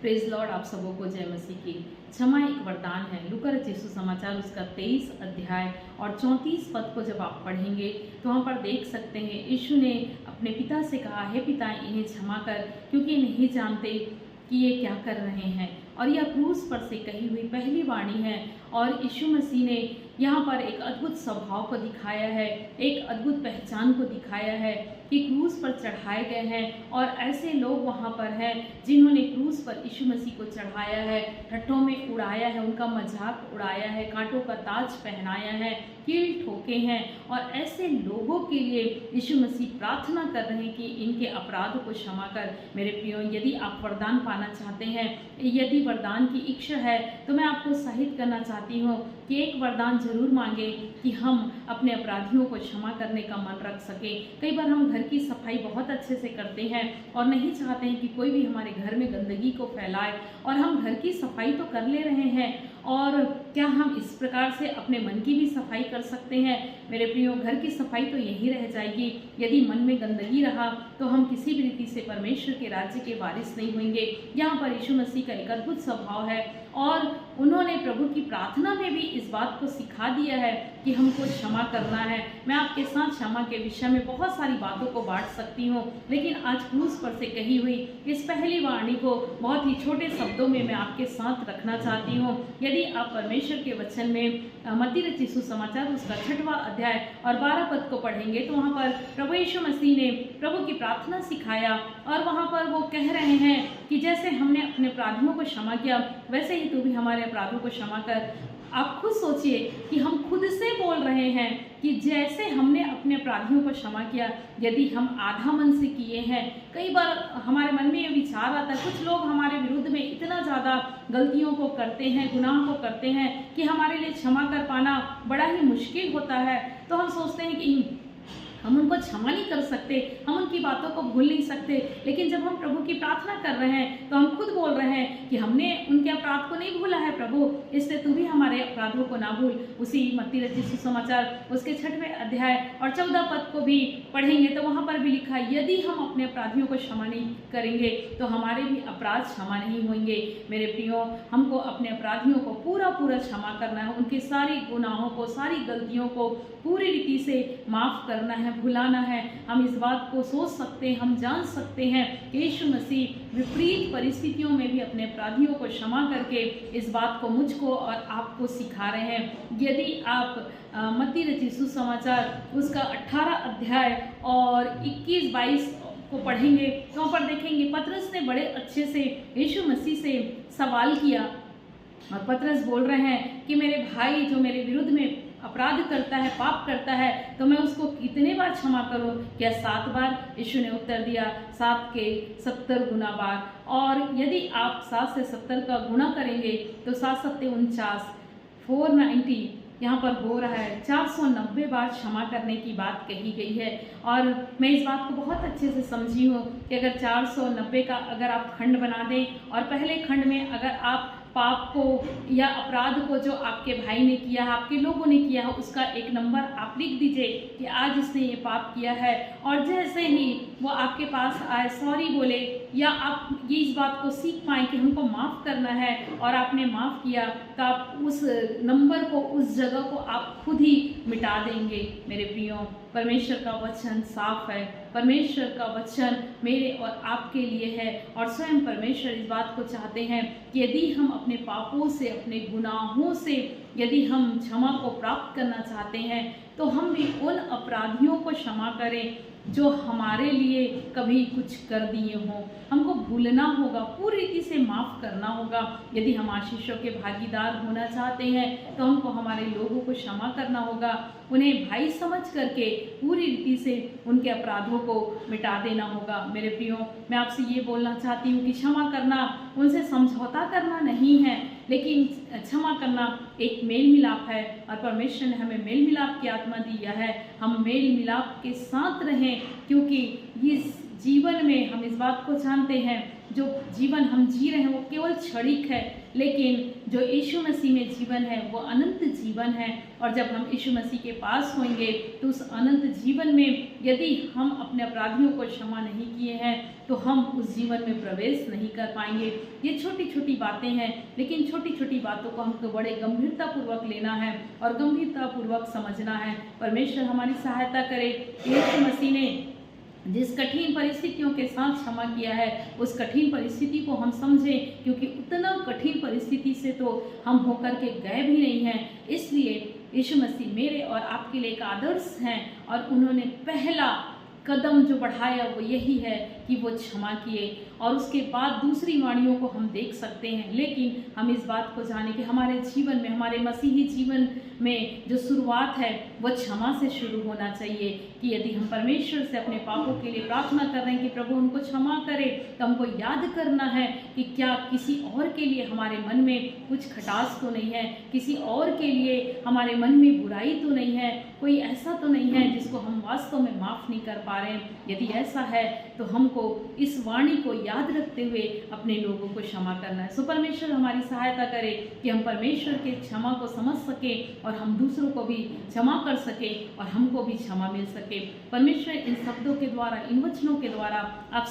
Praise Lord. आप सबों को जय मसीह की। क्षमा एक वरदान है। लूका रचित सुसमाचार उसका 23 अध्याय और 34 पद को जब आप पढ़ेंगे तो वहाँ पर देख सकते हैं यीशु ने अपने पिता से कहा, हे पिता इन्हें क्षमा कर, क्योंकि नहीं जानते कि ये क्या कर रहे हैं। और यह क्रूस पर से कही हुई पहली वाणी है। और यीशु मसीह ने यहाँ पर एक अद्भुत स्वभाव को दिखाया है, एक अद्भुत पहचान को दिखाया है कि क्रूस पर चढ़ाए गए हैं और ऐसे लोग वहाँ पर हैं जिन्होंने क्रूस पर यीशु मसीह को चढ़ाया है, ठट्ठों में उड़ाया है, उनका मजाक उड़ाया है, कांटों का ताज पहनाया है, कील ठोके हैं। और ऐसे लोगों के लिए यीशु मसीह प्रार्थना कर रहे हैं कि इनके अपराधों को क्षमा कर। मेरे प्रियो, यदि आप वरदान पाना चाहते हैं, यदि वरदान की इच्छा है, तो मैं आपको उत्साहित करना चाहती हूँ कि एक वरदान जरूर मांगे कि हम अपने अपराधियों को क्षमा करने का मन रख सके। कई बार हम घर की सफाई बहुत अच्छे से करते हैं और नहीं चाहते हैं कि कोई भी हमारे घर में गंदगी को फैलाए, और हम घर की सफाई तो कर ले रहे हैं, और क्या हम इस प्रकार से अपने मन की भी सफाई कर सकते हैं? मेरे प्रियो, घर की सफाई तो यही रह जाएगी। यदि मन में गंदगी रहा तो हम किसी भी रीति से परमेश्वर के राज्य के वारिस नहीं होंगे। यहाँ पर यीशु मसीह का एक अद्भुत स्वभाव है और उन्होंने प्रभु की प्रार्थना में भी इस बात को सिखा दिया है कि हमको क्षमा करना है। मैं आपके साथ क्षमा के विषय में बहुत सारी बातों को बांट सकती हूँ, लेकिन आज क्रूस पर से कही हुई इस पहली वाणी को बहुत ही छोटे शब्दों में मैं आपके साथ रखना चाहती हूँ। यदि आप परमेश्वर के वचन में मत्ती रचित सुसमाचार उसका 6वां अध्याय और 12 पद को पढ़ेंगे तो वहाँ पर प्रभु यीशु मसीह ने प्रभु की प्रार्थना सिखाया, और वहाँ पर वो कह रहे हैं कि जैसे हमने अपने अपराधियों को क्षमा किया, वैसे ही तू भी हमारे अपराधों को क्षमा कर। आप खुद सोचिए कि हम खुद से बोल रहे हैं कि जैसे हमने अपने अपराधियों को क्षमा किया, यदि हम आधा मन से किए हैं। कई बार हमारे मन में ये विचार आता है, कुछ लोग हमारे विरुद्ध में इतना ज़्यादा गलतियों को करते हैं, गुनाह को करते हैं कि हमारे लिए क्षमा कर पाना बड़ा ही मुश्किल होता है। तो हम सोचते हैं कि हम उनको क्षमा नहीं कर सकते, हम उनकी बातों को भूल नहीं सकते। लेकिन जब हम प्रभु की प्रार्थना कर रहे हैं तो हम खुद बोल रहे हैं कि हमने उनके अपराध को नहीं भूला है प्रभु, इसलिए तू भी हमारे अपराधों को ना भूल। उसी मत्ती रचित सुसमाचार उसके 6वें अध्याय और 14 पद को भी पढ़ेंगे तो वहाँ पर भी लिखा है, यदि हम अपने अपराधियों को क्षमा नहीं करेंगे तो हमारे भी अपराध क्षमा नहीं होंगे। मेरे प्रियो, हमको अपने अपराधियों को पूरा क्षमा करना है, उनके सारी गुनाहों को, सारी गलतियों को पूरी रीति से माफ़ करना है, भुलाना है। हम इस बात को सोच सकते हैं, हम जान सकते हैं कि यीशु मसीह विपरीत परिस्थितियों में भी अपने अपराधियों को क्षमा करके इस बात को मुझको और आपको सिखा रहे हैं। यदि आप मत्ती रचित सुसमाचार उसका 18 अध्याय और 21-22 को पढ़ेंगे तो वहाँ पर देखेंगे पतरस ने बड़े अच्छे से यीशु मसीह से सवाल किया, और पतरस बोल रहे हैं कि मेरे भाई जो मेरे विरुद्ध में अपराध करता है, पाप करता है, तो मैं उसको कितने बार क्षमा करूं? क्या 7 बार? यीशु ने उत्तर दिया, 7 के 70 गुना बार। और यदि आप 7 से 70 का गुना करेंगे तो 7 सत्ते 49, 490 यहाँ पर हो रहा है। 490 बार क्षमा करने की बात कही गई है। और मैं इस बात को बहुत अच्छे से समझी हूँ कि अगर 490 का अगर आप खंड बना दें और पहले खंड में अगर आप पाप को या अपराध को जो आपके भाई ने किया है, आपके लोगों ने किया है, उसका एक नंबर आप लिख दीजिए कि आज इसने ये पाप किया है। और जैसे ही वो आपके पास आए, सॉरी बोले, या आप ये इस बात को सीख पाएँ कि हमको माफ़ करना है और आपने माफ़ किया, तो आप उस नंबर को, उस जगह को आप खुद ही मिटा देंगे। मेरे प्रियो, परमेश्वर का वचन साफ है, परमेश्वर का वचन मेरे और आपके लिए है, और स्वयं परमेश्वर इस बात को चाहते हैं कि यदि हम अपने पापों से, अपने गुनाहों से यदि हम क्षमा को प्राप्त करना चाहते हैं तो हम भी उन अपराधियों को क्षमा करें जो हमारे लिए कभी कुछ कर दिए हों। हमको भूलना होगा, पूरी रीति से माफ़ करना होगा। यदि हम आशीषों के भागीदार होना चाहते हैं तो हमको हमारे लोगों को क्षमा करना होगा, उन्हें भाई समझ करके पूरी रीति से उनके अपराधों को मिटा देना होगा। मेरे प्रियो, मैं आपसे ये बोलना चाहती हूँ कि क्षमा करना उनसे समझौता करना नहीं है, लेकिन क्षमा करना एक मेल मिलाप है, और परमेश्वर ने हमें मेल मिलाप की आत्मा दिया है। हम मेल मिलाप के साथ रहें, क्योंकि इस जीवन में हम इस बात को जानते हैं, जो जीवन हम जी रहे हैं वो केवल क्षणिक है, लेकिन जो यीशु मसीह में जीवन है वो अनंत जीवन है। और जब हम यीशु मसीह के पास होंगे तो उस अनंत जीवन में यदि हम अपने अपराधियों को क्षमा नहीं किए हैं तो हम उस जीवन में प्रवेश नहीं कर पाएंगे। ये छोटी छोटी बातें हैं, लेकिन छोटी छोटी बातों को हमको बड़े गंभीरतापूर्वक लेना है और गंभीरतापूर्वक समझना है। परमेश्वर हमारी सहायता करे। यीशु मसीह ने जिस कठिन परिस्थितियों के साथ क्षमा किया है उस कठिन परिस्थिति को हम समझें, क्योंकि उतना कठिन परिस्थिति से तो हम होकर के गए भी नहीं हैं। इसलिए यीशु मसीह मेरे और आपके लिए एक आदर्श हैं और उन्होंने पहला कदम जो बढ़ाया वो यही है कि वो क्षमा किए, और उसके बाद दूसरी वाणियों को हम देख सकते हैं। लेकिन हम इस बात को जाने कि हमारे जीवन में, हमारे मसीही जीवन में जो शुरुआत है वो क्षमा से शुरू होना चाहिए। कि यदि हम परमेश्वर से अपने पापों के लिए प्रार्थना कर रहे हैं कि प्रभु उनको क्षमा करे, तो हमको याद करना है कि क्या किसी और के लिए हमारे मन में कुछ खटास तो नहीं है, किसी और के लिए हमारे मन में बुराई तो नहीं है, कोई ऐसा तो नहीं है जिसको हम वास्तव में माफ़ नहीं कर पा रहे हैं। यदि ऐसा है तो हमको इस वाणी को याद रखते हुए अपने लोगों को क्षमा करना है। सो परमेश्वर हमारी सहायता करे कि हम परमेश्वर के क्षमा को समझ सके और हम दूसरों को भी क्षमा कर सके और हमको भी क्षमा मिल सके। परमेश्वर इन शब्दों के द्वारा, इन वचनों के द्वारा आप